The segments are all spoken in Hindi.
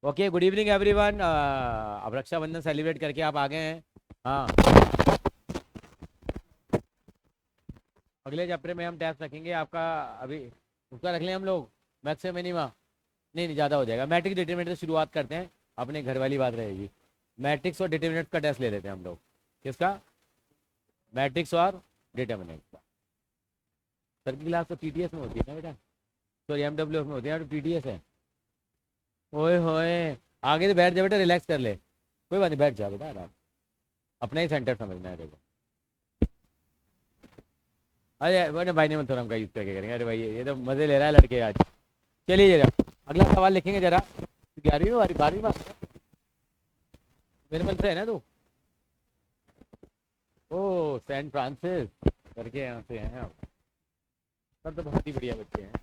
Okay, good evening everyone. अब रक्षाबंधन सेलिब्रेट करके आप आ गए हैं। हाँ, अगले चैप्टर में हम टेस्ट रखेंगे आपका। अभी उसका रख लें हम लोग, मैक्सिमम मिनिमा। नहीं नहीं, ज़्यादा हो जाएगा। मैट्रिक्स डिटरमिनेंट से शुरुआत करते हैं, अपने घर वाली बात रहेगी। मैट्रिक्स और डिटरमिनेंट का टेस्ट ले लेते हैं हम लोग। किसका? मैट्रिक्स और डिटरमिनेंट का। सर की क्लास तो टीटीएस में होती है ना बेटा? सॉरी, एमडब्ल्यू में होती है, तो टीटीएस है। ओए होए, आगे तो बैठ जा बेटा, रिलैक्स कर ले। कोई बात नहीं, बैठ जा बेटा आराम। अपना ही सेंटर समझना है देखो। अरे मैंने भाई ने मत थोड़ा हमका यूज करके करेंगे। अरे भाई ये तो मजे ले रहा है लड़के आज। चलिए जरा अगला सवाल लिखेंगे जरा। 11वीं बारी 12वीं बार मेरे मन से है ना तू? ओ सेंट फ्रांसिस करके यहाँ से हैं आप। सब तो बहुत ही बढ़िया बच्चे हैं।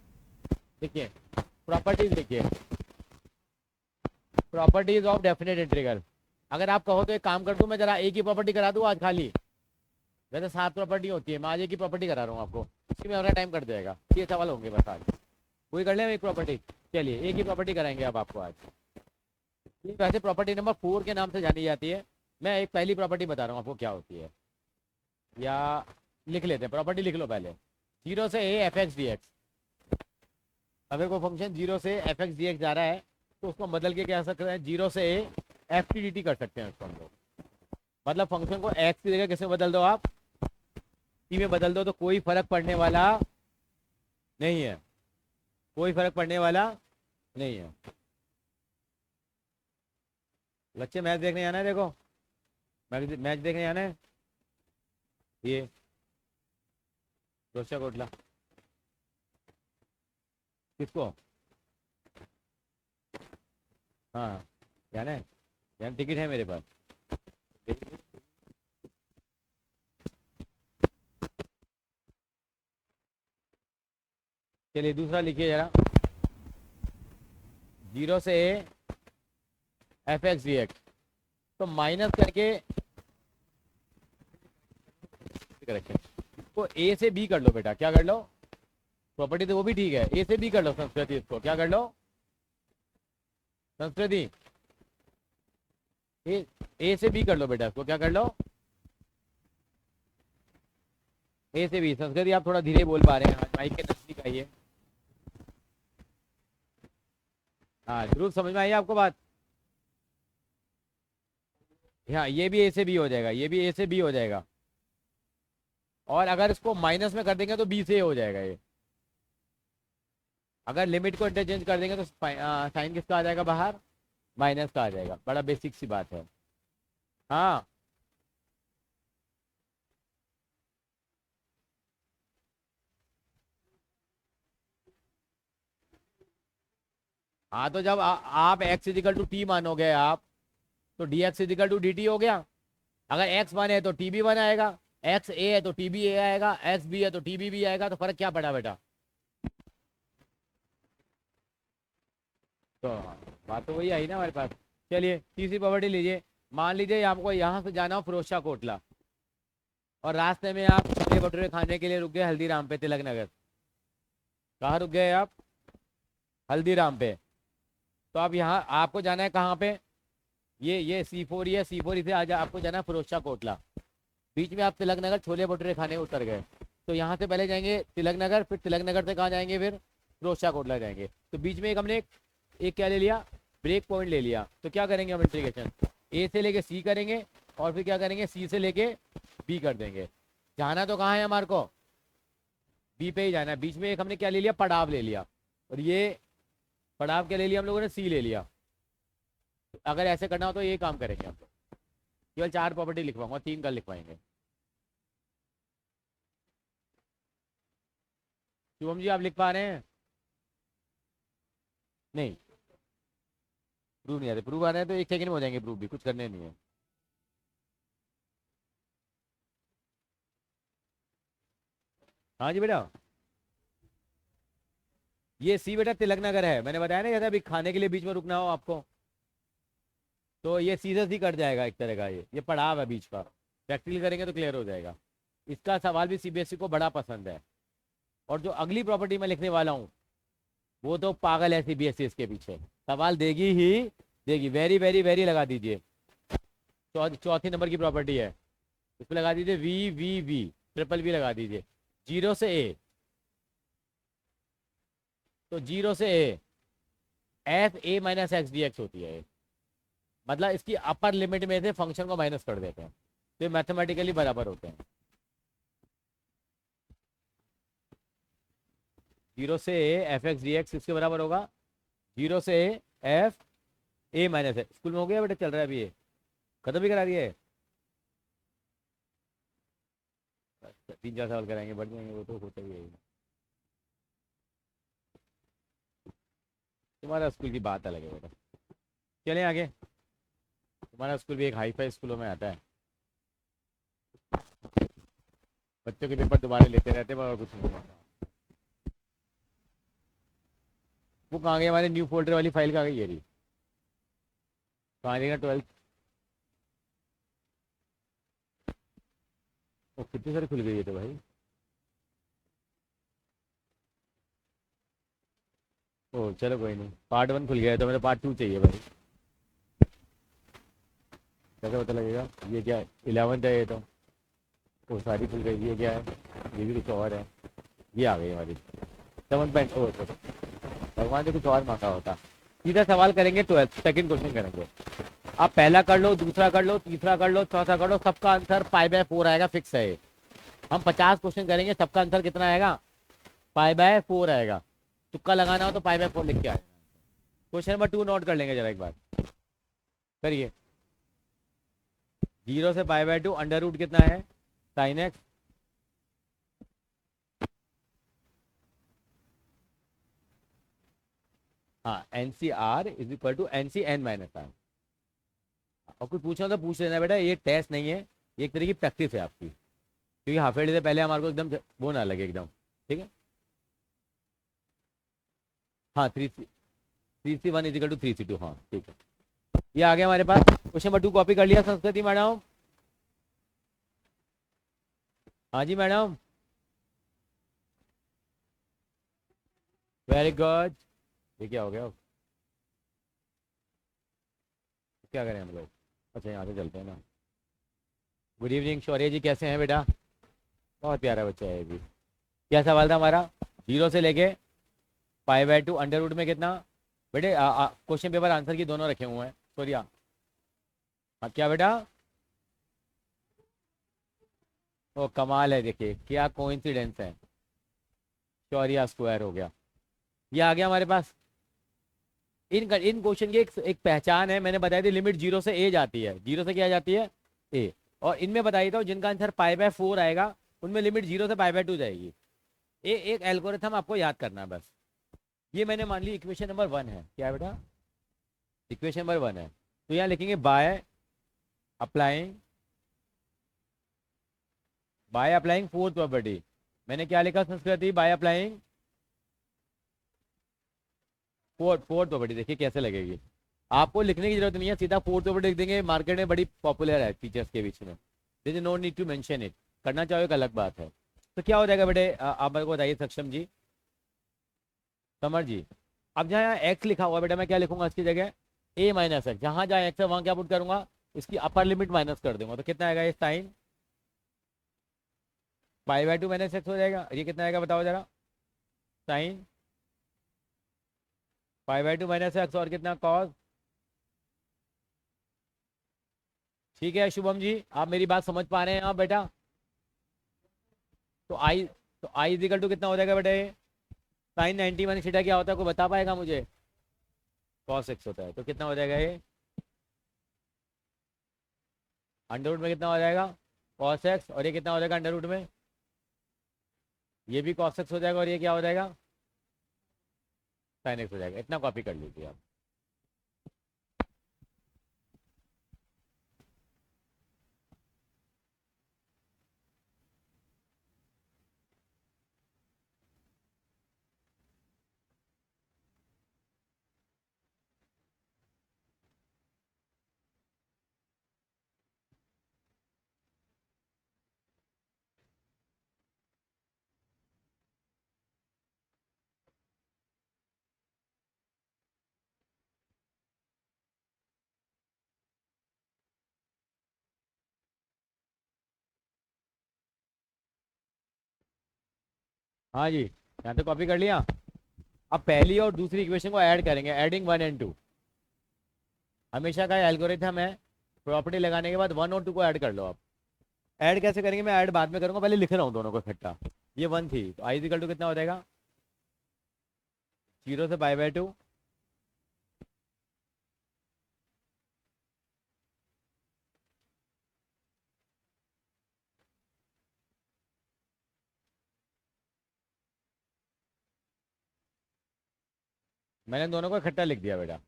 देखिए, प्रॉपर्टीज देखिए, प्रॉपर्टीज ऑफ डेफिनेट इंटीग्रल। अगर आप कहो तो एक काम कर दूं, मैं जरा एक ही प्रॉपर्टी करा दूं आज खाली। वैसे 7 प्रॉपर्टी होती है, मैं आज एक ही प्रॉपर्टी करा रहा हूँ आपको। इसी में हमारा टाइम कट जाएगा। 6 सवाल होंगे बस आज। वही कर लें एक प्रॉपर्टी। चलिए एक ही प्रॉपर्टी कराएंगे अब आपको आज। ये वैसे प्रॉपर्टी नंबर 4 के नाम से जानी जाती है। मैं एक पहली प्रॉपर्टी बता रहा हूँ आपको क्या होती है। या लिख लेते हैं, प्रॉपर्टी लिख लो पहले। 0 से A F x D x. अगर कोई फंक्शन 0 से एफ एक्स डी एक्स जा रहा है तो उसको बदल के क्या सकते हैं? 0 से A F T D T कर सकते हैं उसको हम लोग। मतलब फंक्शन को एक्स की जगह किस में बदल दो आप? टी में बदल दो, तो कोई फर्क पड़ने वाला नहीं है। कोई फर्क पड़ने वाला नहीं है। बच्चे मैच देखने आना है, देखो मैच देखने आना है। ये रोशा कोटला किसको? हाँ, जाना है। यार टिकट है मेरे पास। चलिए दूसरा लिखिए जरा। 0 से A F x D x, तो माइनस करके को ए से बी कर लो बेटा। क्या कर लो? प्रॉपर्टी तो वो भी ठीक है, ए से बी कर लो संस्कृति। इसको क्या कर लो संस्कृति? ए से बी कर लो बेटा, इसको क्या कर लो? ए से बी। संस्कृति आप थोड़ा धीरे बोल पा रहे हैं, माइक के नजदीक आइए। हाँ, ध्रुव समझ में आई आपको बात? हाँ, ये भी ए से बी हो जाएगा, ये भी ए से बी हो जाएगा। और अगर इसको माइनस में कर देंगे तो बी से ए हो जाएगा ये। अगर लिमिट को इंटरचेंज कर देंगे तो साइन किसका आ जाएगा बाहर? माइनस का आ जाएगा। बड़ा बेसिक सी बात है। हाँ हाँ, तो जब आप एक्स इजिकल टू टी मानोगे आप, तो D X is equal to D T हो गया। अगर एक्स वन है तो टी बी वन आएगा, एक्स ए है तो टी बी ए आएगा, एक्स बी है तो टी बी बी आएगा। तो फर्क क्या पड़ा बेटा? तो बात तो वही आई ना हमारे पास। चलिए तीसरी प्रॉपर्टी लीजिए। मान लीजिए आपको यहाँ से जाना हो फिरोजशाह कोटला, और रास्ते में आप छोले भटूरे खाने के लिए रुक गए हल्दीराम पे, तिलक नगर। कहाँ रुक गए आप? हल्दीराम पे। तो आप यहाँ आपको जाना है कहाँ पे? ये C4 ही है, C4 ही से आ जा, आपको जाना है फिरोजशाह कोटला। बीच में आप तिलक नगर छोले भटूरे खाने उतर गए, तो यहाँ से पहले जाएंगे तिलक नगर, फिर तिलक नगर से कहाँ जाएंगे? फिर फिरोजशाह कोटला जाएंगे। तो बीच में एक हमने एक क्या ले लिया? ब्रेक पॉइंट ले लिया। तो क्या करेंगे हम? इंटीग्रेशन ए से लेके सी करेंगे, और फिर क्या करेंगे? सी से लेके बी कर देंगे। जाना तो कहाँ है हमारे को? बी पे ही जाना है। बीच में एक हमने क्या ले लिया? पड़ाव ले लिया। और ये पड़ाव क्या ले लिया हम लोगों ने? सी ले लिया। अगर ऐसे करना हो तो ये काम करेंगे हम लोग। केवल 4 प्रॉपर्टी लिखवाऊंगा, 3 कल लिखवाएंगे। शुभम जी आप लिख पा रहे हैं? नहीं, प्रूफ नहीं आते। प्रूफ आ रहे हैं तो 1 सेकंड में हो जाएंगे प्रूफ भी, कुछ करने नहीं है। हाँ जी बेटा। ये सी बेटा तिलक नगर है, मैंने बताया ना, जैसे अभी खाने के लिए बीच में रुकना हो आपको, तो ये सीधा सी कट जाएगा एक तरह का। ये पड़ाव है बीच का। प्रैक्टिकल करेंगे तो क्लियर हो जाएगा। इसका सवाल भी सीबीएसई को बड़ा पसंद है। और जो अगली प्रॉपर्टी मैं लिखने वाला हूँ, वो तो पागल है सीबीएसई इसके पीछे। सवाल देगी ही देखिए वेरी वेरी वेरी लगा दीजिए, चौथी नंबर की प्रॉपर्टी है, इसमें लगा दीजिए V V V, triple V लगा दीजिए, जीरो से ए, तो जीरो से A F A minus X D X होती है, मतलब इसकी अपर लिमिट में से फंक्शन को माइनस कर देते हैं, तो ये मैथमेटिकली बराबर होते हैं। जीरो से A F x D x किसके बराबर होगा, जीरो से A F A minus x. School में हो गया बेटा, चल रहा है अभी ये, खत्म भी करा दिया है। अच्छा, 3-4 सवाल कराएंगे, बढ़ जाएंगे, वो तो होता ही है। तुम्हारा स्कूल की बात अलग है बेटा, चलें आगे। तुम्हारा स्कूल भी एक हाई फाई स्कूलों में आता है, बच्चों के पेपर दोबारा लेते रहते हैं और कुछ नहीं होता। वो कहाँ गई हमारे न्यू फोल्डर वाली फाइल, कहाँ गई ये रही, कहाँ देगा 12th। वो कितनी सारी खुल गई है तो भाई, ओ चलो कोई नहीं, पार्ट 1 खुल गया है तो मेरा पार्ट 2 चाहिए भाई। कैसे पता लगेगा, ये क्या है, 11th है ये तो, वो सारी खुल गई, ये क्या है, ये भी कुछ और है, ये आ गई हमारी 7 पॉइंट। ओ तो भगवान ने कुछ और मांगा होता। सीधा सवाल करेंगे, 12th सेकंड क्वेश्चन करेंगे। आप पहला कर लो, दूसरा कर लो, तीसरा कर लो, चौथा कर लो, सबका आंसर पाई/4 आएगा, फिक्स है ये। हम 50 क्वेश्चन करेंगे, सबका आंसर कितना आएगा, पाई/4 आएगा। तुक्का लगाना हो तो पाई/4 लिख के आए। क्वेश्चन नंबर 2 नोट कर लेंगे जरा एक बार, करिए। जीरो से पाई/2 अंडर रूट कितना है, साइन एक्स, हाँ N C R is equal to N C N minus R. और कुछ पूछना तो पूछ लेना बेटा, ये टेस्ट नहीं है, ये एक तरह की प्रैक्टिस है आपकी, क्योंकि हाफ ईयरली से पहले हमारे को एकदम वो ना लगे एकदम, ठीक है। हाँ 3C1 इजिकल टू 3C2, हाँ ठीक है। ये आ गया हमारे पास, क्वेश्चन नंबर 2 कॉपी कर लिया संस्कृति मैडम। हाँ जी मैडम, वेरी गुड। ये क्या हो गया, क्या करें हम लोग, अच्छा यहाँ से चलते हैं ना। गुड इवनिंग शौर्य जी, कैसे हैं बेटा, बहुत प्यारा बच्चा है ये भी। क्या सवाल था हमारा, जीरो से लेके पाई/2 अंडर रूट में कितना, बेटे क्वेश्चन पेपर आंसर की दोनों रखे हुए हैं, सूर्या। हाँ क्या बेटा, ओ कमाल है, देखिए क्या कोइंसिडेंस है, शौर्या स्क्वायर हो गया। ये आ गया हमारे पास। इन क्वेश्चन की एक पहचान है, मैंने बताई थी, लिमिट जीरो से ए जाती है, जीरो से क्या जाती है, ए। और इनमें बताई था जिनका आंसर पाई/4 आएगा, उनमें लिमिट जीरो से पाई/2 जाएगी। ये एक एल्गोरिथम आपको याद करना है बस। ये मैंने मान ली इक्वेशन नंबर 1 है, क्या है बेटा, इक्वेशन नंबर 1 है, तो यहाँ लिखेंगे applying by applying fourth property. मैंने क्या लिखा संस्कृति, बाय अप्लाइंग फोर्थ प्रॉपर्टी, देखिए कैसे लगेगी। आपको लिखने की जरूरत नहीं है, सीधा फोर्थ प्रॉपर्टी लिख देंगे, मार्केट में बड़ी पॉपुलर है टीचर्स के बीच में, this is no need to mention it, करना चाहो एक अलग बात है। तो क्या हो जाएगा बेटे, आप मेरे को बताइए सक्षम जी, समर जी। अब जहाँ एक्स लिखा हुआ बेटा, मैं क्या लिखूंगा इसकी जगह, ए माइनस एक्स, जहाँ जहाँ एक्स है वहाँ क्या पुट करूंगा, इसकी अपर लिमिट माइनस कर दूंगा, तो कितना आएगा ये साइन पाई/2 माइनस एक्स हो जाएगा। ये कितना आएगा बताओ जरा, साइन पाई/2 माइनस एक्स, और कितना कॉस। ठीक है शुभम जी, आप मेरी बात समझ पा रहे हैं आप बेटा, तो आई इजिकल टू कितना हो जाएगा बेटा, ये साइन 90 थीटा क्या होता है, कोई बता पाएगा मुझे, कॉस एक्स होता है, तो कितना हो जाएगा ये, अंडर रूट में कितना हो जाएगा कॉस एक्स, और ये कितना हो जाएगा अंडर रूट में, ये भी कॉस एक्स हो जाएगा, और ये क्या हो जाएगा साइन एक्स हो जाएगा। इतना कॉपी कर लीजिए आप। हाँ जी, यहाँ पे कॉपी कर लिया। अब पहली और दूसरी इक्वेशन को ऐड करेंगे, एडिंग 1 और 2। हमेशा का एल्गोरिथम है, प्रॉपर्टी लगाने के बाद 1 और 2 को ऐड कर लो आप। ऐड कैसे करेंगे, मैं ऐड बाद में करूंगा, पहले लिख रहा हूँ दोनों को इकट्ठा। ये 1 थी तो आई इक्वल टू कितना हो जाएगा, 0 से π/2। मैंने दोनों को इकट्ठा लिख दिया बेटा।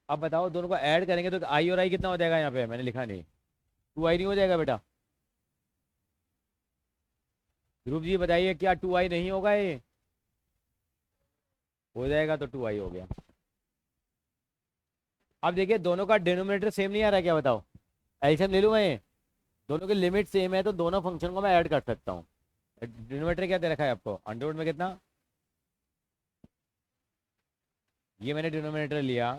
अब बताओ दोनों को ऐड करेंगे तो आई और आई कितना हो जाएगा, यहाँ पे मैंने लिखा नहीं, 2i नहीं हो जाएगा बेटा। ध्रुव जी बताइए क्या 2i नहीं होगा, ये हो जाएगा तो 2i हो गया। अब देखिए दोनों का डिनोमिनेटर सेम नहीं आ रहा, क्या बताओ, एलसीएम ले लूँ मैं, दोनों की लिमिट सेम है तो दोनों फंक्शन को मैं ऐड कर सकता हूँ। डिनोमिनेटर क्या दे रखा है आपको, अंडरवुड में कितना, ये मैंने डिनोमिनेटर लिया।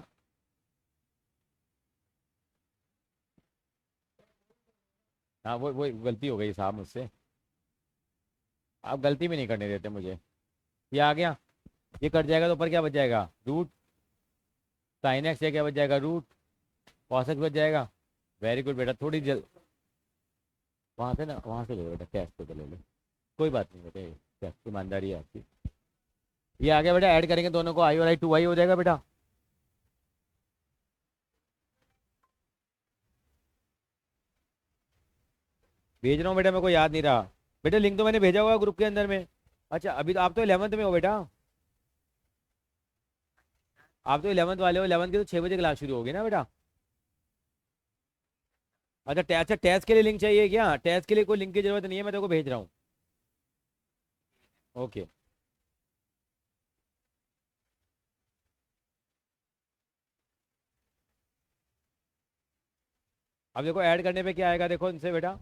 हाँ वो गलती हो गई साहब मुझसे, आप गलती भी नहीं करने देते मुझे। ये आ गया, ये कट जाएगा तो ऊपर क्या बच जाएगा, रूट साइन एक्स, या क्या बच जाएगा, रूट कॉस एक्स बच जाएगा। वेरी गुड बेटा, थोड़ी जल वहाँ से ना, वहाँ से ले लो बेटा, कैश पे तो ले लो, कोई बात नहीं बेटा, कैश ईमानदारी है आपकी। ये आ गया बेटा, ऐड करेंगे दोनों को, आई और आई 2i हो जाएगा बेटा। भेज रहा हूँ बेटा, मेरे को याद नहीं रहा। बेटा लिंक तो मैंने भेजा होगा ग्रुप के अंदर में। अच्छा अभी तो आप तो 11th में हो बेटा, आप तो 11th वाले हो, 11th की तो 6 बजे क्लास शुरू होगी ना बेटा। अच्छा टेस्ट के लिए लिंक चाहिए क्या, टेस्ट के लिए कोई लिंक की जरूरत नहीं है, मैं तेरे को भेज रहा हूँ। ओके। अब देखो ऐड करने पे क्या आएगा, देखो इनसे बेटा।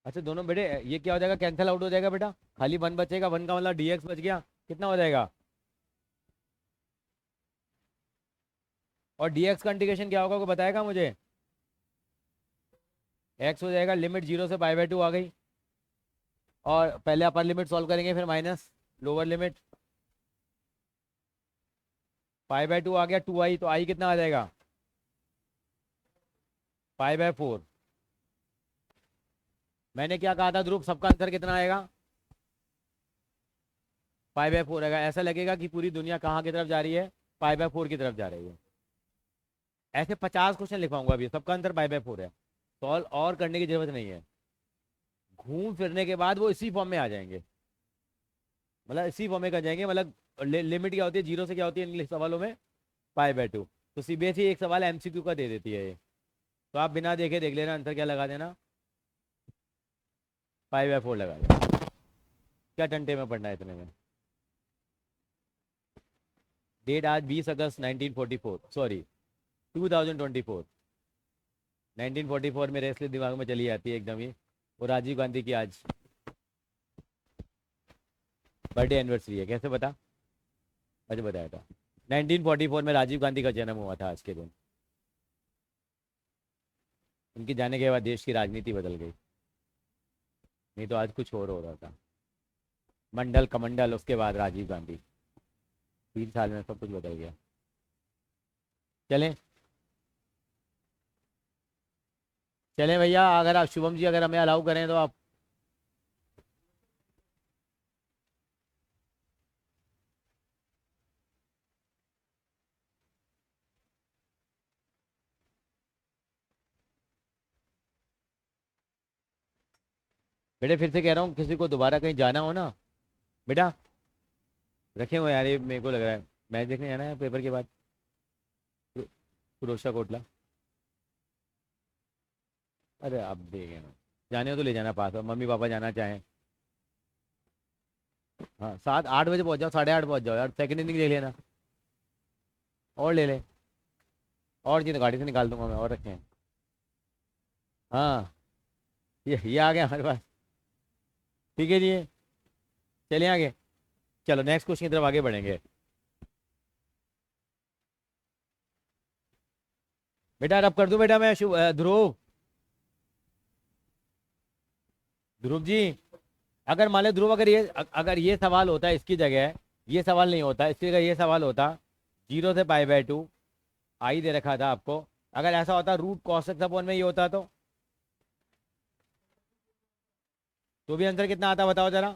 अच्छा दोनों बेटे ये क्या हो जाएगा, कैंसिल आउट हो जाएगा बेटा, खाली 1 बचेगा, 1 का मतलब dx बच गया, कितना हो जाएगा। और dx का इंटीग्रेशन क्या होगा, को बताएगा मुझे। x हो जाएगा, लिमिट 0 से π/2 आ गई, और पहले अपर लिमिट सॉल्व करेंगे, फिर माइनस लोअर लिमिट, π/2 आ गया, 2i, तो i कितना आ जाएगा, π/4। मैंने क्या कहा था ध्रुव, सबका आंसर कितना आएगा, π/4 आएगा। ऐसा लगेगा कि पूरी दुनिया कहाँ की तरफ जा रही है, π/4 की तरफ जा रही है। ऐसे 50 क्वेश्चन लिखवाऊंगा अभी, सबका आंसर π/4 है, सॉल्व और करने की जरूरत नहीं है। घूम फिरने के बाद वो इसी फॉर्म में आ जाएंगे, मतलब इसी फॉर्म में कर जाएंगे, मतलब लिमिट क्या होती है, 0 से क्या होती है इंग्लिश सवालों में, π/2। तो सीबीएसई एक सवाल एमसीक्यू का दे देती है ये, तो आप बिना देखे देख लेना, आंसर क्या लगा देना, π/4 लगा देना। क्या टंटे में पढ़ना है इतने में। डेट आज 20 अगस्त 1944, सॉरी 2024। 1944 मेरे इसलिए दिमाग में चली जाती है एकदम ही, वो राजीव गांधी की आज बर्थडे एनिवर्सरी है, कैसे बता, अच्छा बताया था। 1944 में राजीव गांधी का जन्म हुआ था आज के दिन। उनके जाने के बाद देश की राजनीति बदल गई, नहीं तो आज कुछ और हो रहा था। मंडल कमंडल, उसके बाद राजीव गांधी, 3 साल में सब कुछ बदल गया। चलें, चलें भैया, अगर आप शुभम जी अगर हमें अलाउ करें तो आप। बेटे फिर से कह रहा हूँ, किसी को दोबारा कहीं जाना हो ना बेटा, रखे हुए यार, ये मेरे को लग रहा है मैच देखने जाना है पेपर के बाद, फिरोजशाह कोटला। अरे अब देखें ना, जाने हो तो ले जाना पास, और मम्मी पापा जाना चाहें। हाँ 7-8 बजे पहुंच जाओ, 8:30 पहुंच जाओ यार, सेकंड इनिंग देख लेना। और ले ले, और जी तो गाड़ी से निकाल दूंगा मैं, और रखे हैं। हाँ, ये आ गया हमारे पास। ठीक है जी, चलिए आगे। चलो नेक्स्ट क्वेश्चन की तरफ आगे बढ़ेंगे। बेटा रब कर दूं बेटा मैं, ध्रुव, ध्रुव जी, अगर मान लो ध्रुव, अगर ये सवाल होता है इसकी जगह, ये सवाल नहीं होता इसकी जगह, ये सवाल होता 0 से π/2, आई दे रखा था आपको, अगर ऐसा होता रूट कॉस एक्स अपॉन में ये होता तो भी आंसर कितना आता बताओ जरा।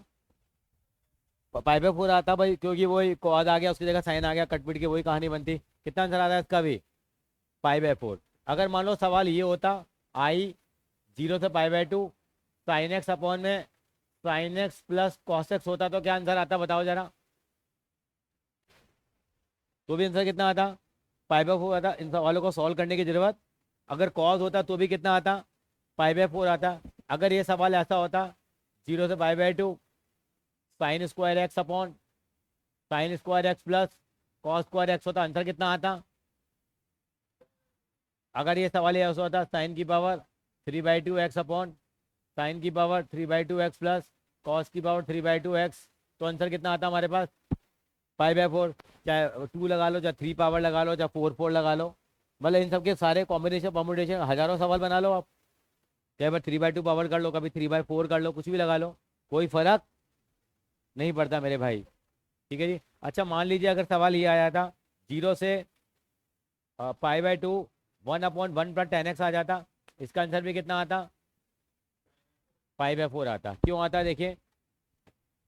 π/4 आता भाई, क्योंकि वही कॉस आ गया उसकी जगह साइन आ गया, कटपिट की वही कहानी बनती। कितना आंसर आता है इसका भी, π/4। अगर मान लो सवाल ये होता आई 0 से π/2, साइन एक्स अपॉन में sine x plus cos x होता तो क्या आंसर आता बताओ जरा। तो भी आंसर कितना आता, π/4 आता। इन सवालों को सॉल्व करने की जरूरत, अगर कॉस होता तो भी कितना आता, π/4 आता। अगर ये सवाल ऐसा होता 0 से π/2, sine square x upon sine square x plus cos square x होता, आंसर कितना आता। अगर ये सवाल ऐसा होता साइन की पावर 3/2 एक्स अपॉन साइन की पावर 3/2 एक्स प्लस कॉस की पावर 3/2 एक्स, तो आंसर कितना आता हमारे पास, 5/4। चाहे 2 लगा लो, चाहे 3 पावर लगा लो, चाहे 4 लगा लो, मतलब इन सबके सारे कॉम्बिनेशन कॉम्बिनेशन हजारों सवाल बना लो आप। चाहे मैं 3/2 पावर कर लो, कभी 3/4 कर लो, कुछ भी लगा लो, कोई फर्क नहीं पड़ता मेरे भाई। ठीक है जी। अच्छा मान लीजिए अगर सवाल ये आया था 0 से π/2 1/1 + tan x आ जाता, इसका आंसर भी कितना आता, 5/4 आता। क्यों आता देखिए,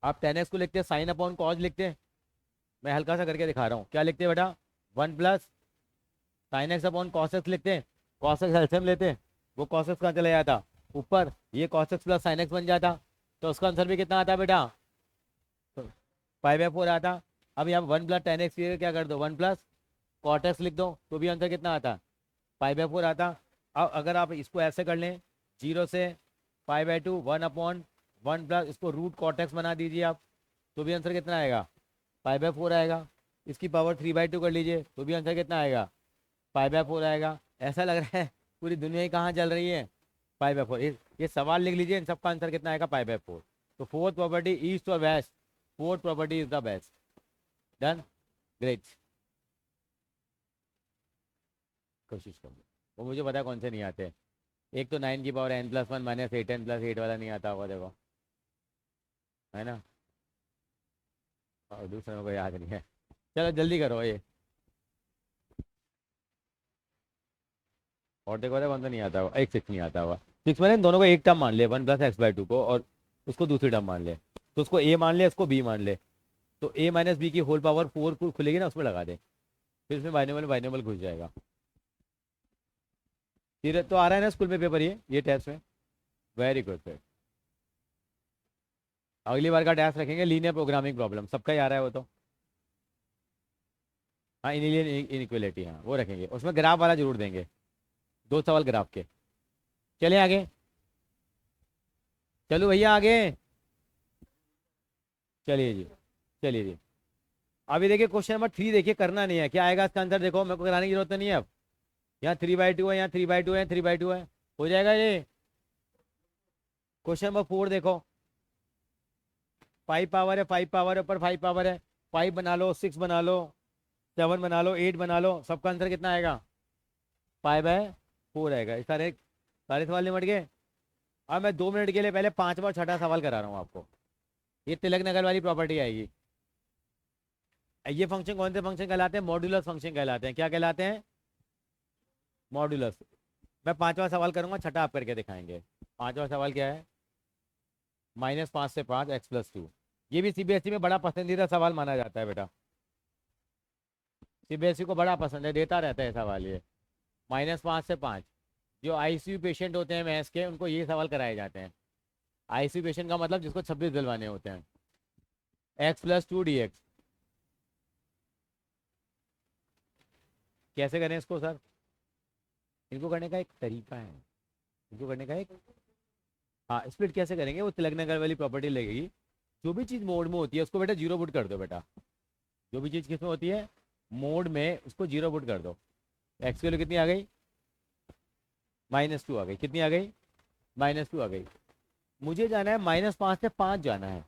आप tan x को लिखते हैं साइन अपॉन कॉज लिखते हैं, मैं हल्का सा करके दिखा रहा हूँ, क्या लिखते हैं बेटा, 1 + sin x upon cos x लिखते हैं, cos x एल्सियम लेते हैं, वो cos x कहाँ चला जाता ऊपर, ये cos x + sin x बन जाता, तो उसका आंसर भी कितना आता बेटा, 5/4 आता। अब यहाँ 1 + tan x क्या कर दो, 1 + cot x लिख दो, तो भी आंसर कितना आता, 5/4 आता। अब अगर आप इसको ऐसे कर लें 0 से π/2 1/1 + इसको रूट कॉट एक्स बना दीजिए आप, तो भी आंसर कितना आएगा, 5/4 आएगा। इसकी पावर 3/2 कर लीजिए, तो भी आंसर कितना आएगा, 5/4 आएगा। ऐसा लग रहा है पूरी दुनिया ही कहाँ चल रही है, 5/4। ये सवाल लिख लीजिए, इन सबका आंसर कितना आएगा, 5/4। तो फोर्थ प्रॉपर्टी ईस्ट और west, fourth property is the best. Done, great. कोशिश कर लो, वो मुझे पता है कौन से नहीं आते। एक तो 9 की पावर n+1 - 8n+8 वाला नहीं आता होगा देखो, है ना, और दूसरे को याद नहीं है। चलो जल्दी करो ये, और देखो कौन सा नहीं आता होगा, एक 6 नहीं आता होगा। 6 मैंने इन दोनों को एक टर्म मान ले, 1 + x/2 को, और उसको दूसरी टर्म मान ले, तो उसको a मान ले, इसको b मान ले, तो a - b की होल पावर 4 खुलेगी ना, उसमें लगा दे, फिर इसमें बाइनोमियल घुस जाएगा। फिर तो आ रहा है ना स्कूल में पेपर, ये टेस्ट में, वेरी गुड। फिर अगली बार का टेस्ट रखेंगे लीनियर प्रोग्रामिंग प्रॉब्लम, सबका ही आ रहा है वो तो। हाँ इनिलियन इनइक्वलिटी, हाँ वो रखेंगे, उसमें ग्राफ वाला जरूर देंगे, 2 सवाल ग्राफ के। चलिए आगे, चलो भैया आगे, चलिए जी, चलिए जी। अभी देखिए क्वेश्चन नंबर 3, देखिए करना नहीं है, क्या आएगा इसका आंसर, देखो मेरे को कराने की जरूरत नहीं है अब। यहाँ 3/2 है, यहाँ 3/2 है, 3/2 है, हो जाएगा ये। क्वेश्चन नंबर 4 देखो, 5 पावर है, 5 पावर है, ऊपर 5 पावर है, 5 बना लो, 6 बना लो, 7 बना लो, 8 बना लो, सबका आंसर कितना आएगा, 5/4 आएगा। ये सारे सारे सवाल निमट गए। अब मैं 2 मिनट के लिए पहले 5वां और 6ठा सवाल करा रहा हूँ आपको, ये तिलक नगर वाली प्रॉपर्टी आएगी। ये फंक्शन कौन से फंक्शन कहलाते हैं, मॉड्यूलस फंक्शन कहलाते हैं। क्या कहलाते हैं, मॉड्यूलस। मैं 5वां सवाल करूंगा, छठा आप करके दिखाएंगे। 5वां सवाल क्या है, -5 से 5 x+2। ये भी सीबीएसई में बड़ा पसंदीदा सवाल माना जाता है बेटा, सीबीएसई को बड़ा पसंद है, देता रहता है सवाल ये। -5 से 5, जो आईसीयू पेशेंट होते हैं मैथ्स के, उनको ये सवाल कराए जाते हैं। आईसीयू पेशेंट का मतलब जिसको 26 दिलवाने होते हैं। x+2 dx, कैसे करें इसको सर, इनको करने का एक तरीका है, इनको करने का एक, हाँ स्प्लिट कैसे करेंगे, वो तिलक नगर वाली प्रॉपर्टी लगेगी। जो भी चीज़ मोड में होती है उसको बेटा 0 पुट कर दो बेटा, जो भी चीज़ किस में होती है मोड में उसको जीरो पुट कर दो। एक्स की वैल्यू कितनी आ गई, -2 आ गई। कितनी आ गई, -2 आ गई। मुझे जाना है -5 से 5 जाना है,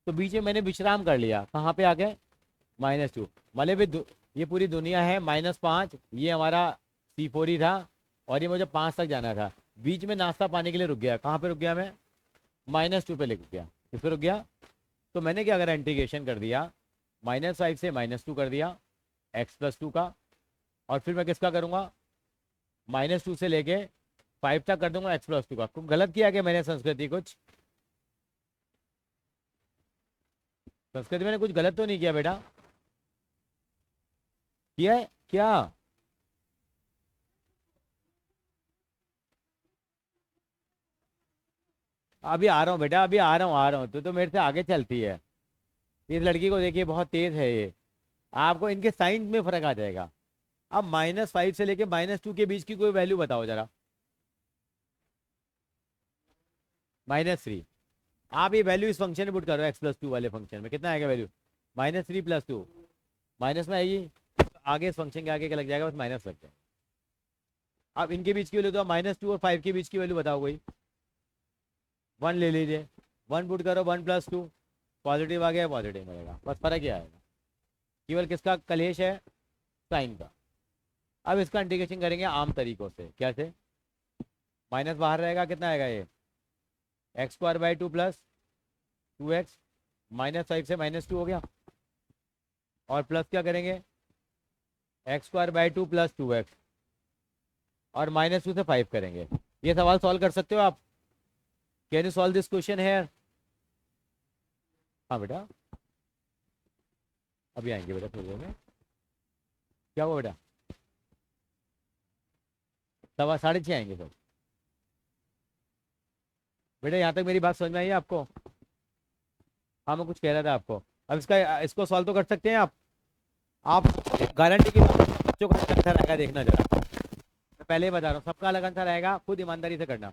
तो बीच में मैंने विश्राम कर लिया, कहाँ पे आके, -2। मतलब ये पूरी दुनिया है -5, ये हमारा C4 ही था, और ये मुझे 5 तक जाना था। बीच में नाश्ता पाने के लिए रुक गया, कहाँ पे रुक गया मैं, -2 पे रुक गया। किस पे रुक गया, तो मैंने क्या करा, इंटीग्रेशन कर दिया, -5 से -2 कर दिया x+2 का, और फिर मैं किसका करूँगा, -2 से लेके 5 तक कर दूंगा x+2 का। कुछ गलत किया क्या मैंने संस्कृति, कुछ संस्कृति मैंने कुछ गलत तो नहीं किया बेटा, किया है क्या। अभी आ रहा हूँ बेटा, अभी आ रहा हूँ तो मेरे से आगे चलती है। इस लड़की को देखिए, बहुत तेज है ये, आपको इनके साइन में फर्क आ जाएगा। अब -5 से लेके -2 के बीच की कोई वैल्यू बताओ जरा, -3। आप ये वैल्यू इस फंक्शन में पुट करो, x+2 वाले फंक्शन में कितना आएगा वैल्यू, -3 + 2, माइनस में आएगी। आगे इस फंक्शन के आगे क्या लग जाएगा, बस माइनस लग जाएगा। अब इनके बीच की वैल्यू, तो -2 और 5 के बीच की वैल्यू बताओ कोई, 1 ले लीजिए, 1 पुट करो, 1+2, पॉजिटिव आ गया, पॉजिटिव मिलेगा, बस फर्क ही आएगा। केवल किसका कलेश है, साइन का। अब इसका इंटीग्रेशन करेंगे आम तरीकों से, कैसे, माइनस बाहर रहेगा, कितना आएगा ये, x² 2 + 2x, -5 से -2 हो गया, और प्लस क्या करेंगे, x² 2 + 2x, और -2 से 5 करेंगे। ये सवाल सॉल्व कर सकते हो आप, can you solve this question है। हाँ बेटा, अभी आएंगे बेटा थोड़ी देर में। क्या हुआ बेटा, 6:30 आएंगे सर। बेटा यहाँ तक मेरी बात समझ में आई है आपको। हाँ मैं कुछ कह रहा था आपको। अब इसका इसको सॉल्व तो कर सकते हैं आप गारंटी की बात है, बच्चों का अलग आंसर आएगा, देखना जरा, मैं पहले ही बता रहा हूँ, सबका अलग आंसर आएगा, खुद ईमानदारी से करना।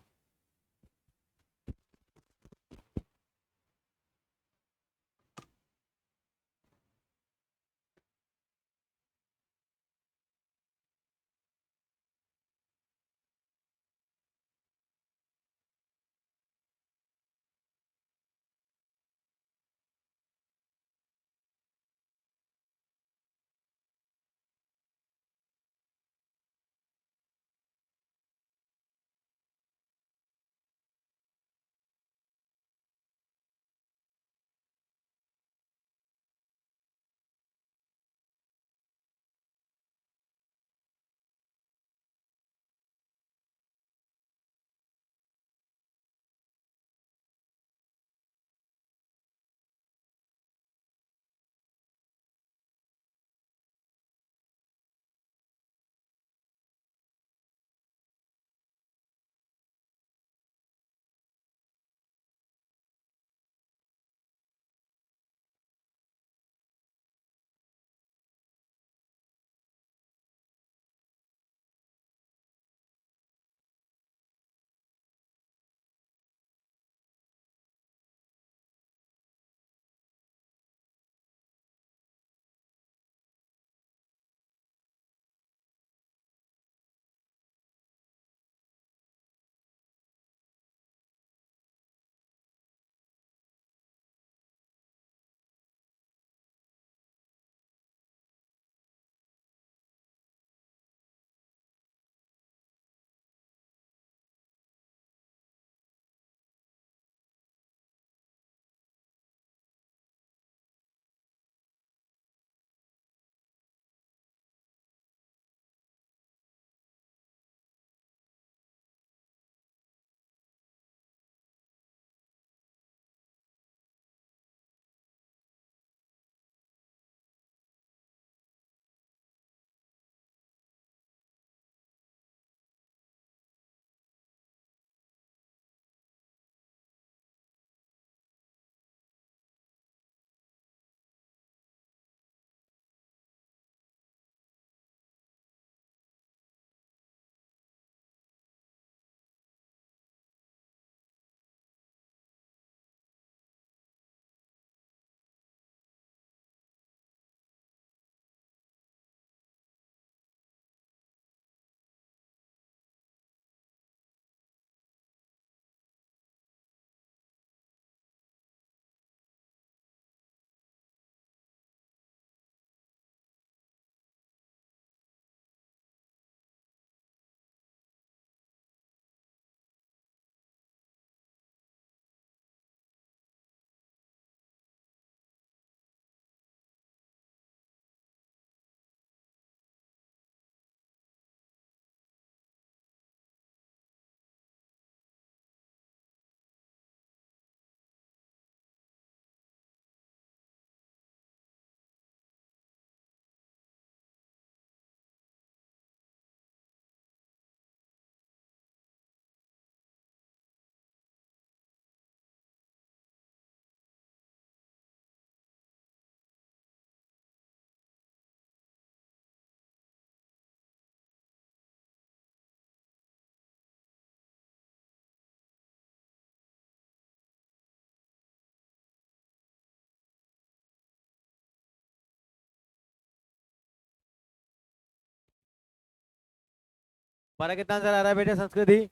हमारा कितना आंसर आ रहा है बेटे? संस्कृति,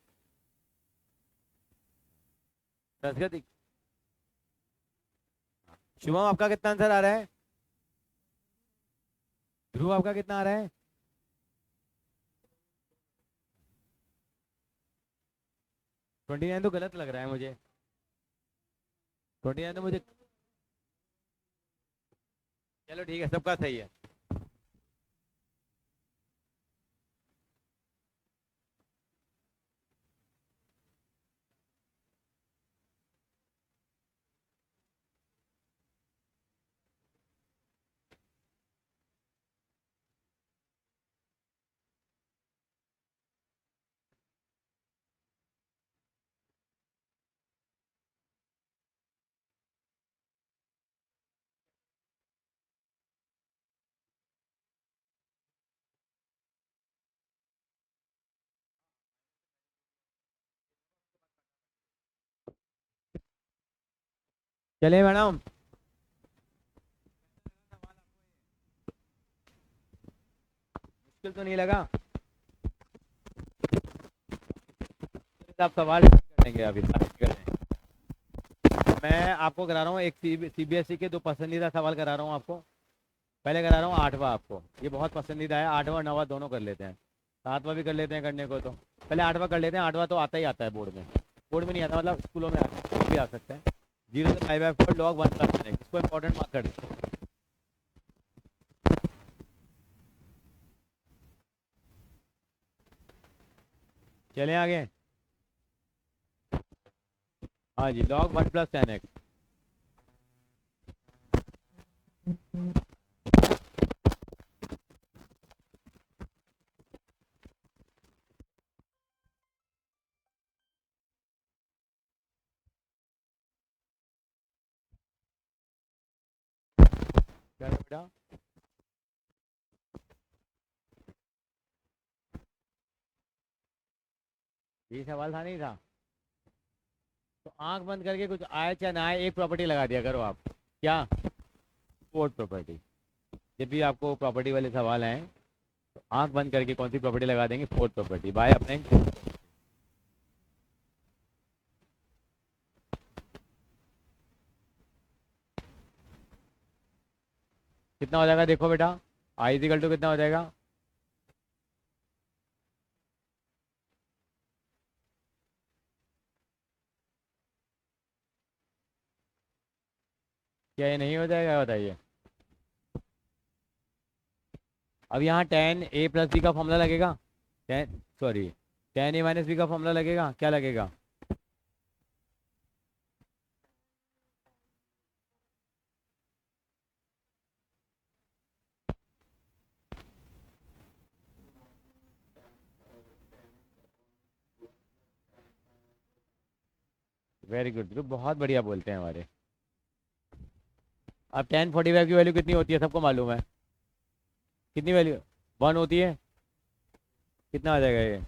संस्कृति। शुभम आपका कितना आंसर आ रहा है? ध्रुव आपका कितना आ रहा है? 29 तो गलत लग रहा है मुझे। 29 तो मुझे, चलो ठीक है, सबका सही है। चलिए मैडम, मुश्किल तो नहीं लगा? आप सवाल कर लेंगे अभी, कर लेंगे। मैं आपको करा रहा हूँ एक सीबीएसई के 2 पसंदीदा सवाल करा रहा हूँ आपको। पहले करा रहा हूँ 8वां आपको, ये बहुत पसंदीदा है। 8वां 9वां दोनों कर लेते हैं, 7वां भी कर लेते हैं करने को तो। पहले 8वां कर लेते हैं, 8वां तो आता ही आता है बोर्ड में। बोर्ड में नहीं आता मतलब स्कूलों में आता है, भी आ सकता है। 0 से 5 पर log 1 प्लस n, इसको इंपॉर्टेंट मार्क कर दें। चले आगे। हाँ जी, log 1 प्लस n x। क्या है बेटा? ये सवाल था नहीं था? तो आंख बंद करके कुछ आए चाहे ना आए, एक प्रॉपर्टी लगा दिया करो आप। क्या? Fourth property. जब भी आपको प्रॉपर्टी वाले सवाल हैं तो आंख बंद करके कौन सी प्रॉपर्टी लगा देंगे? फोर्थ प्रॉपर्टी बाय अपने। कितना हो जाएगा देखो बेटा, आई इक्वल टू कितना हो जाएगा? क्या ये नहीं हो जाएगा बताइए? अब यहाँ टेन ए प्लस बी का फॉर्मूला लगेगा। टेन, सॉरी, टेन ए माइनस बी का फॉर्मूला लगेगा। क्या लगेगा? वेरी गुड, तो बहुत बढ़िया बोलते हैं हमारे। अब 1045 की वैल्यू कितनी होती है सबको मालूम है? कितनी वैल्यू? 1 होती है। कितना आ जाएगा ये?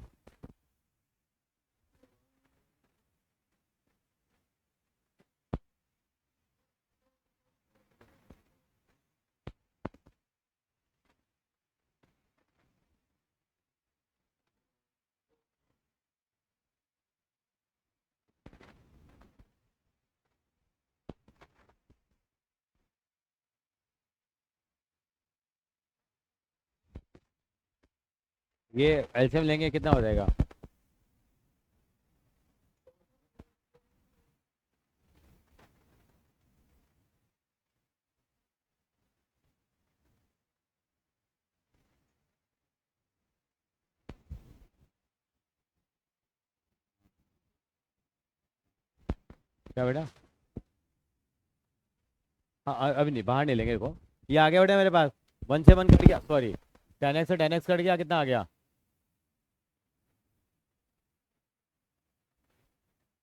ये एलसीएम लेंगे कितना हो जाएगा? क्या बेटा? हाँ अभी नहीं, बाहर नहीं लेंगे देखो। ये आ गया बेटा मेरे पास। 1 से 1 कट गया, सॉरी, 10x से 10x कट गया, कितना आ गया?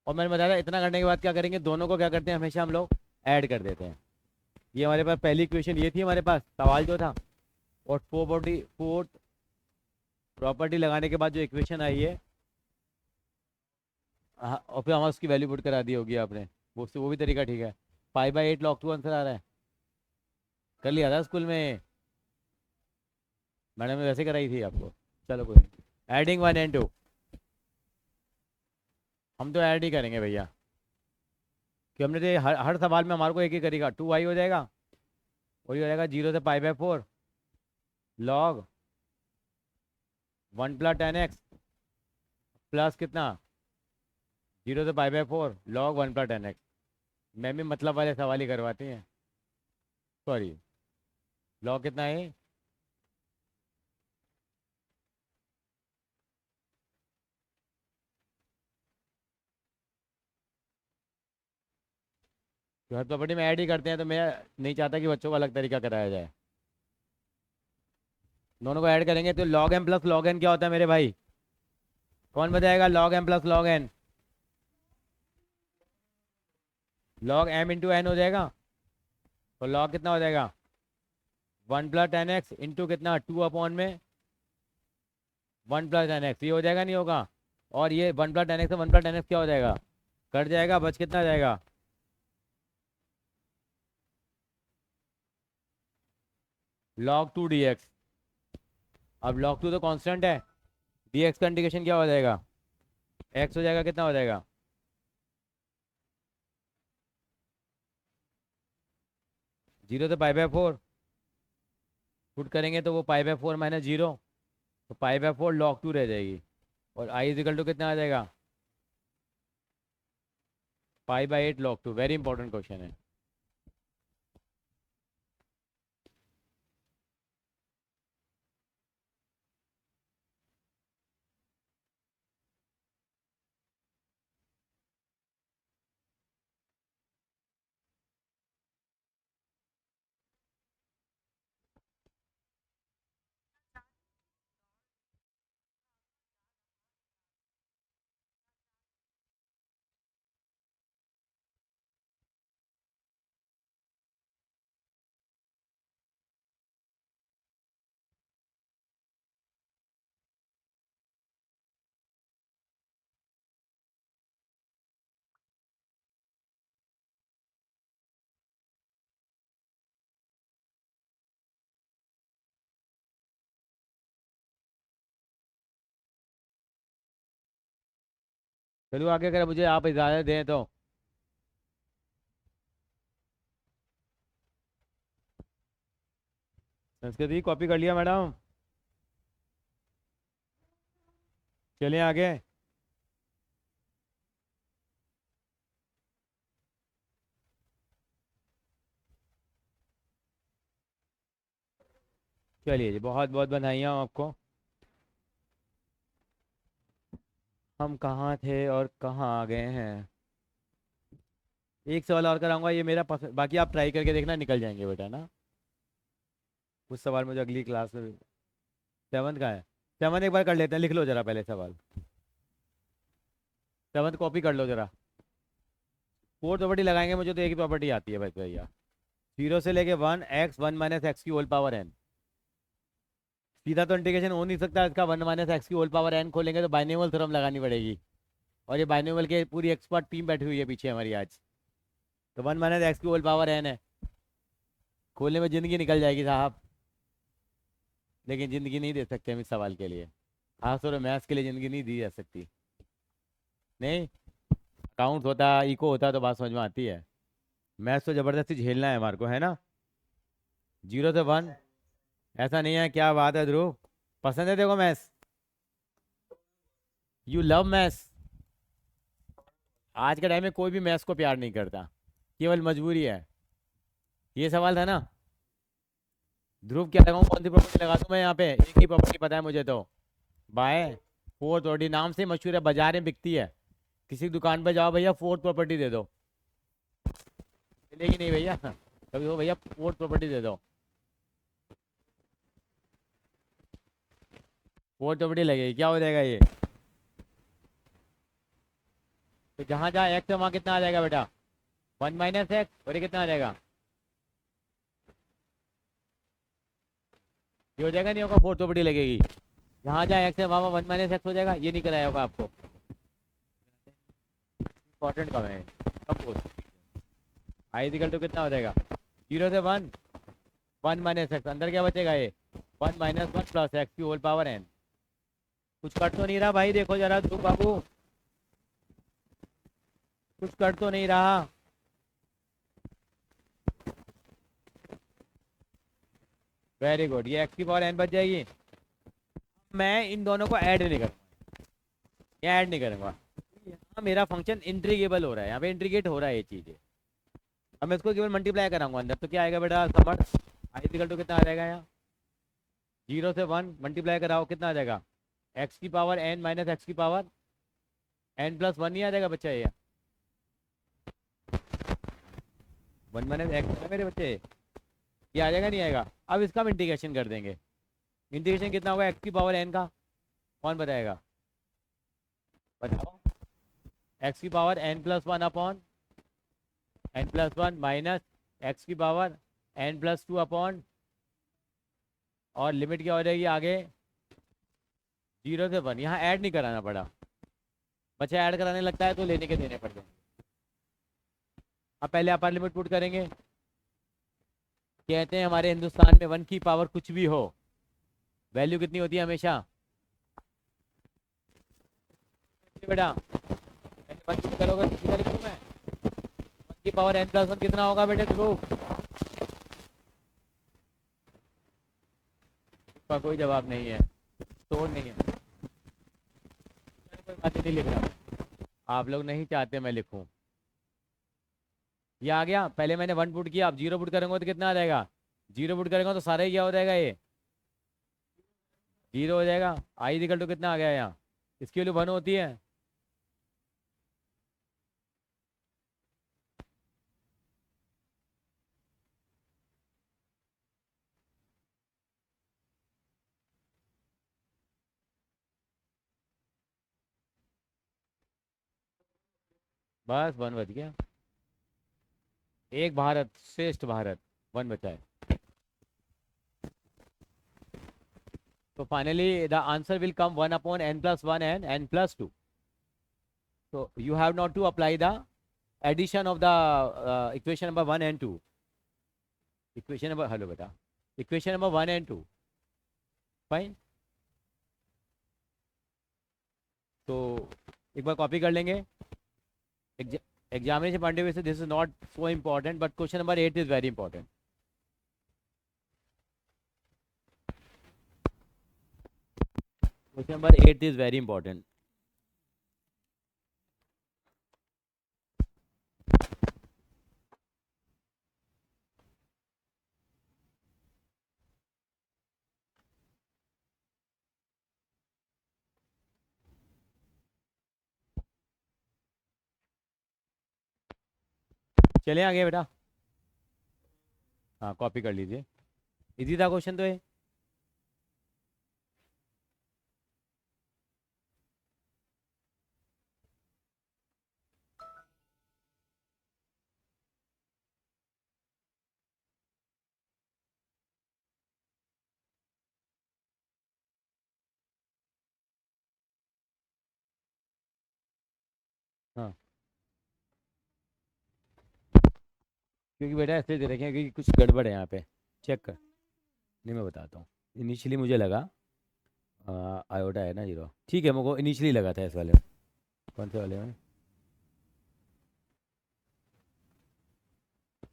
और मैंने बताया था इतना करने के बाद क्या करेंगे, दोनों को क्या करते हैं हमेशा हम लोग, ऐड कर देते हैं। ये हमारे पास पहली इक्वेशन ये थी, हमारे पास सवाल जो था। और फोर्थ प्रॉपर्टी लगाने के बाद जो इक्वेशन आई है, हाँ, और फिर हमारे उसकी वैल्यू पुट करा दी होगी आपने। वो भी तरीका ठीक है। 5/8 log 2 आंसर आ रहा है। कर लिया था स्कूल में, मैडम ने वैसे कराई थी आपको। चलो कोई नहीं। Adding 1 and 2। हम तो ऐड ही करेंगे भैया, कि हमने तो हर सवाल में हमारे को एक ही करेगा। 2i हो जाएगा, और ये हो जाएगा 0 से π/4 log 1 + 10x प्लस कितना 0 से π/4 log 1 + 10x। मैं भी मतलब वाले सवाल ही करवाती हैं। सॉरी, लॉग कितना है? तो हर प्रॉपर्टी में ऐड ही करते हैं, तो मैं नहीं चाहता कि बच्चों को अलग तरीका कराया जाए। दोनों को ऐड करेंगे तो log m + log n क्या होता है मेरे भाई? कौन बताएगा? log m + log n log m × n हो जाएगा। तो log कितना हो जाएगा? 1 + 10x इंटू कितना 2/में 1 + 10x, ये हो जाएगा नहीं होगा? और ये 1 + 10x से 1 + 10x क्या हो जाएगा? कट जाएगा, बच कितना जाएगा? log 2 dx। अब log 2 तो कांस्टेंट है, dx का इंटीग्रेशन क्या हो जाएगा? x हो जाएगा, कितना हो जाएगा? 0 से π/4 पुट करेंगे तो वो π/4 - 0, तो π/4 log 2 रह जाएगी। और i = कितना आ जाएगा? π/8 log 2। वेरी इंपॉर्टेंट क्वेश्चन है। चलो आगे, अगर मुझे आप इजाज़त दें तो। संस्कृति कॉपी कर लिया मैडम? चलिए आगे। चलिए जी, बहुत बहुत बधाइयाँ आपको। हम कहाँ थे और कहाँ आ गए हैं? एक सवाल और कराऊंगा, ये मेरा पसंद, बाकी आप ट्राई करके देखना, निकल जाएंगे बेटा ना। कुछ सवाल मुझे अगली क्लास में। सेवंथ का है? सेवंथ एक बार कर लेते हैं, लिख लो जरा पहले सवाल। सेवंथ कॉपी कर लो जरा। 4 प्रॉपर्टी लगाएंगे, मुझे तो एक ही प्रॉपर्टी आती है भाई भैया। 0 से लेके 1 x 1 - x⁴n। सीधा तो इंटीग्रेशन हो नहीं सकता इसका। 1 - x⁴n खोलेंगे तो बाइनोमियल थ्योरम लगानी पड़ेगी, और ये बाइनोमियल के पूरी एक्सपर्ट टीम बैठी हुई है पीछे हमारी आज। तो 1 - x⁴n है, खोलने में ज़िंदगी निकल जाएगी साहब। लेकिन ज़िंदगी नहीं दे सकते हम इस सवाल के लिए, खासतौर पर मैथ्स के लिए ज़िंदगी नहीं दी जा सकती। नहीं, अकाउंट्स होता, इको होता तो बात समझ में आती है। मैथ्स तो ज़बरदस्ती झेलना है हमारे को, है ना। 0 से 1, ऐसा नहीं है। क्या बात है ध्रुव, पसंद है देखो मैथ्स? You love maths? आज के टाइम में कोई भी मैथ्स को प्यार नहीं करता, केवल मजबूरी है। ये सवाल था ना। ध्रुव क्या लगाऊं, कौन सी प्रॉपर्टी लगा दूं मैं यहाँ पे? एक ही प्रॉपर्टी पता है मुझे तो। बाय फोर्थ प्रॉपर्टी नाम से मशहूर है, बाजार में बिकती है। किसी दुकान पर जाओ भैया, फोर्थ प्रॉपर्टी दे दो, मिलेगी नहीं भैया। कभी हो भैया, फोर्थ प्रॉपर्टी दे दो, फोर्थ प्रॉपर्टी लगेगी। क्या हो जाएगा ये? तो जहाँ जहाँ एक्स है वहाँ कितना आ जाएगा बेटा? 1 - x, और ये कितना आ जाएगा? ये हो जाएगा नहीं होगा? फोर्थ प्रॉपर्टी लगेगी, जहाँ जहाँ एक्स है वहाँ 1 - x हो जाएगा। ये नहीं कराया होगा आपको? इंपॉर्टेंट कब है, कब पूछ। आई इक्वल टू कितना हो जाएगा? 0 से 1 1 - x, अंदर क्या बचेगा? ये 1 - 1 + x⁴n। कुछ कट तो नहीं रहा भाई, देखो जरा ध्रुव बाबू, कुछ कट तो नहीं रहा। वेरी गुड, ये एक्स की पावर एन बच जाएगी। मैं इन दोनों को ऐड नहीं करूँगा, ये ऐड नहीं करूँगा। यहाँ मेरा फंक्शन इंट्रीगेबल हो रहा है, यहाँ पे इंट्रीगेट हो रहा है ये चीज़। अब मैं इसको केवल मल्टीप्लाई कराऊंगा अंदर, तो क्या आएगा बेटा समर्थ, आई इक्वल टू कितना आ जाएगा यहाँ, 0 से 1 मल्टीप्लाई कराओ कितना आ जाएगा, एक्स की पावर एन माइनस एक्स की पावर एन प्लस 1 नहीं आ जाएगा बच्चा, ये 1 माइनस एक्स है मेरे बच्चे, ये आ जाएगा नहीं आएगा। अब इसका हम इंटीग्रेशन कर देंगे, इंटीग्रेशन कितना होगा एक्स की पावर एन का, कौन बताएगा, बताओ। एक्स की power N plus 1 upon N plus 1 minus X की पावर एन प्लस 2 अपॉन, और लिमिट क्या हो जाएगी आगे 0 से 1, यहाँ ऐड नहीं कराना पड़ा, बच्चा ऐड कराने लगता है तो लेने के देने पड़ते हैं। अब पहले अपर लिमिट पुट करेंगे, कहते हैं हमारे हिंदुस्तान में 1 की पावर कुछ भी हो, वैल्यू कितनी होती है हमेशा बेटा, 1 पुट करोगे तो कितना लिखूं मैं, 1 की पावर एन प्लस 1 कितना होगा बेटे ध्रुव, इसका कोई जवाब नहीं है, तोड़ नहीं है, कोई बात नहीं लिख रहा, आप लोग नहीं चाहते मैं लिखूं। ये आ गया, पहले मैंने 1 पुट किया, अब 0 पुट करेंगे तो कितना आ जाएगा, 0 पुट करेंगे तो सारा ही क्या हो जाएगा, ये 0 हो जाएगा। आई इक्वल टू कितना आ गया यहाँ, इसकी वैल्यू 1 होती है, बस 1 बच गया, एक भारत श्रेष्ठ भारत, 1 बचा है। तो finally the answer will come 1 upon N plus 1 and N plus 2। So you have not to apply the addition of the equation number 1 and 2. Equation number, hello beta. Equation number 1 and 2. Fine. तो एक बार कॉपी कर लेंगे, एग्जामिनेशन पॉइंट ऑफ व्यू से this is not so important, but question number 8 is very important. Question number 8 is very important. चले आगे बेटा, हाँ कॉपी कर लीजिए, इजी था क्वेश्चन तो ये। हाँ क्योंकि बेटा ऐसे दे रखे हैं क्योंकि कुछ गड़बड़ है यहाँ पे, चेक कर, नहीं मैं बताता हूँ। इनिशियली मुझे लगा आयोटा है ना 0, ठीक है, मुझको इनिशियली लगा था इस वाले में, कौन से वाले में,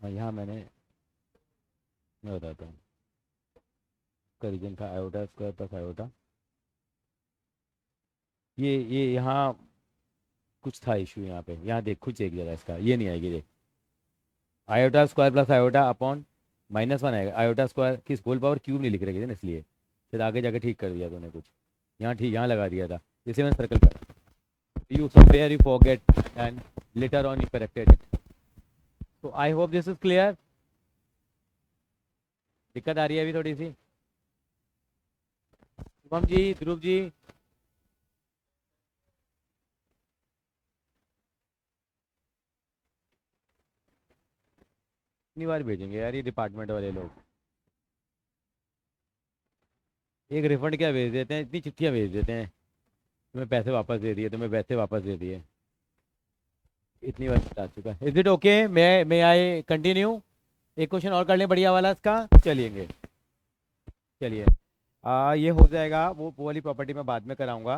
हाँ यहाँ मैं बताता हूँ, का रीजन था आयोटा स्क्वायर प्लस आयोटा, ये यहाँ कुछ था इशू यहाँ पे, यहाँ देख खुद चेक जरा इसका, ये नहीं आएगी देख, iota square plus iota upon -1 आएगा, आयोटा स्क्वायर की होल पावर क्यूब नहीं लिख रहे थे ना, इसलिए फिर आगे जाके ठीक कर दिया तूने कुछ, यहाँ ठीक यहाँ लगा दिया था, इसलिए मैंने सर्कल कर, you somewhere you forget and later on you corrected it. तो I hope this is clear, दिक्कत आ रही है अभी थोड़ी सी, शुभम जी, ध्रुव जी, कितनी बार भेजेंगे यार ये डिपार्टमेंट वाले लोग, एक रिफंड क्या भेज देते हैं, इतनी चिट्ठियाँ भेज देते हैं, तुम्हें पैसे वापस दे दिए, तुम्हें पैसे वापस दे दिए, इतनी बार बता चुका है। इज इट ओके, मैं आई कंटिन्यू, एक क्वेश्चन और कर लें बढ़िया वाला इसका, चलिएंगे, चलिए ये हो जाएगा, वो वाली प्रॉपर्टी मैं बाद में कराऊंगा।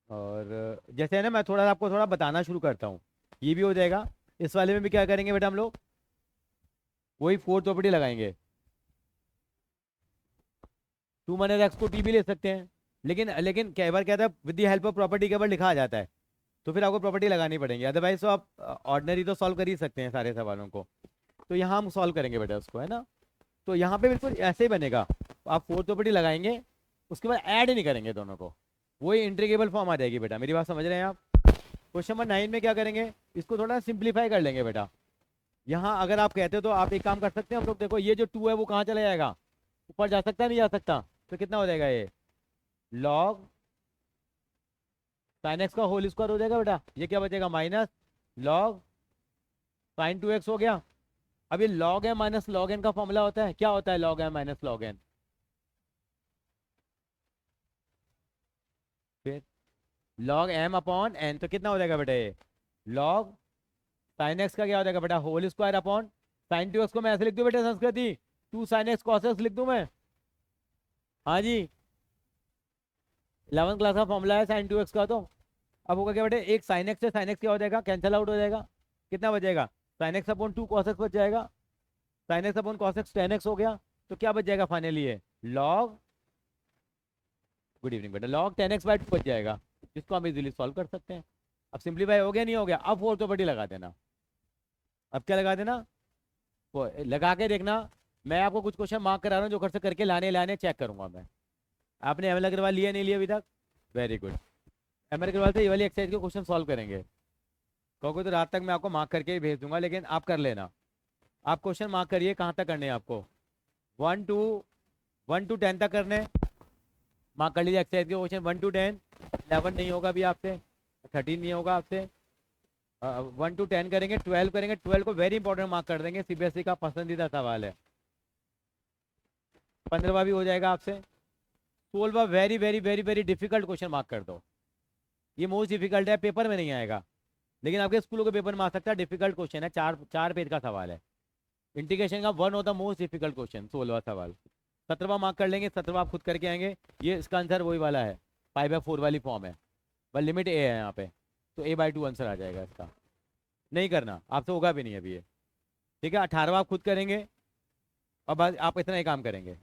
और जैसे है ना, मैं थोड़ा आपको थोड़ा बताना शुरू करता हूँ। ये भी हो जाएगा। इस वाले में भी क्या करेंगे बेटा हम लोग, वही फोर्थ प्रॉपर्टी लगाएंगे। 2 - x को टी भी ले सकते हैं, लेकिन लेकिन कई बार क्या था, with the help of property केवल लिखा आ जाता है, तो फिर आपको प्रॉपर्टी लगानी पड़ेगी, अदरवाइज तो आप ऑर्डिनरी तो सॉल्व कर ही सकते हैं सारे सवालों को। तो यहाँ हम सॉल्व करेंगे बेटा उसको, है ना। तो यहाँ पे बिल्कुल ऐसे ही बनेगा। आप फोर्थ प्रॉपर्टी लगाएंगे, उसके बाद ऐड नहीं करेंगे दोनों को, वही इंटीग्रेबल फॉर्म आ जाएगी बेटा। मेरी बात समझ रहे हैं आप। क्वेश्चन नंबर 9 में क्या करेंगे, इसको थोड़ा सिंप्लीफाई कर लेंगे बेटा। यहाँ अगर आप कहते हो तो आप एक काम कर सकते हैं हम लोग, देखो ये जो 2 है वो कहाँ चला जाएगा, ऊपर जा सकता है नहीं जा सकता, तो कितना हो जाएगा ये लॉग साइन एक्स का होल स्क्वायर हो जाएगा बेटा। ये क्या बचेगा, माइनस लॉग साइन 2x हो गया। अब ये log M minus log N का फॉर्मूला होता है, क्या होता है log M minus log N, फिर लॉग एम अपॉन एन, तो कितना हो जाएगा बेटा ये लॉग साइन एक्स का क्या हो जाएगा बेटा, whole square upon sine 2x को मैं ऐसे लिख दूं बेटा संस्कृति, 2 sin x cos x लिख दूं मैं। हाँ जी, 11th क्लास का फॉर्मूला है साइन 2x का। तो अब होगा क्या बेटे, एक साइन एक्स से साइन एक्स क्या हो जाएगा, कैंसिल आउट हो जाएगा, कितना बचेगा sine x upon 2 cos x बच जाएगा, sine x upon cos x tan x हो गया। तो क्या बच जाएगा फाइनली ये लॉग, गुड इवनिंग बेटा, लॉग 10x/2 बच जाएगा, जिसको हम इजीली सॉल्व कर सकते हैं। अब सिंप्लीफाई हो गया नहीं हो गया, अब फोर्थ प्रॉपर्टी लगा देना। अब क्या लगा देना, वो लगा के देखना। मैं आपको कुछ क्वेश्चन मार्क करा रहा हूँ, जो घर से करके लाने लाने चेक करूंगा मैं। आपने एम एल अग्रवाल लिया नहीं लिया अभी तक, very good. M L Agarwal से ये वाली एक्सरसाइज के क्वेश्चन सॉल्व करेंगे, क्योंकि तो रात तक मैं आपको मार्क करके ही भेज दूंगा, लेकिन आप कर लेना। आप क्वेश्चन मार्क करिए, कहाँ तक करने हैं आपको, 1 to 10 तक करने। मार्क कर लीजिए एक्सरसाइज के क्वेश्चन 1 to 10। 11 नहीं होगा अभी आपसे, 13 नहीं होगा आपसे। 1 to 10 करेंगे, 12 करेंगे, 12 को वेरी इंपॉर्टेंट मार्क कर देंगे, सीबीएसई का पसंदीदा सवाल है। 15वां भी हो जाएगा आपसे। 16वां very very very very difficult question mark कर दो, ये मोस्ट डिफिकल्ट है, पेपर में नहीं आएगा, लेकिन आपके स्कूलों के पेपर में आ सकता है। डिफिकल्ट क्वेश्चन है, 4 पेज का सवाल है, इंटीग्रेशन का one of the most difficult question, 16वां सवाल। 17वां मार्क कर लेंगे, 17वां आप खुद करके आएंगे। ये इसका आंसर वही वाला है, 5/4 वाली फॉर्म है, बस लिमिट ए है यहाँ पे, तो a/2 आंसर आ जाएगा इसका। नहीं करना आपसे होगा भी नहीं अभी ये, ठीक है। 18वां आप खुद करेंगे, और बस आप इतना ही काम करेंगे,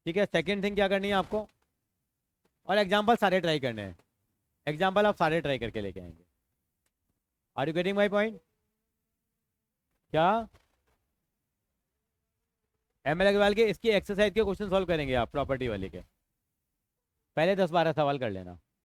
ठीक है। सेकेंड थिंग क्या करनी है आपको, और एग्जाम्पल सारे ट्राई करने हैं, एग्जाम्पल आप सारे ट्राई करके लेके आएंगे। Are you getting my point, क्या एम एल अग्रवाल के इसकी एक्सरसाइज के क्वेश्चन सॉल्व करेंगे आप प्रॉपर्टी वाले के, पहले 10-12 सवाल कर लेना।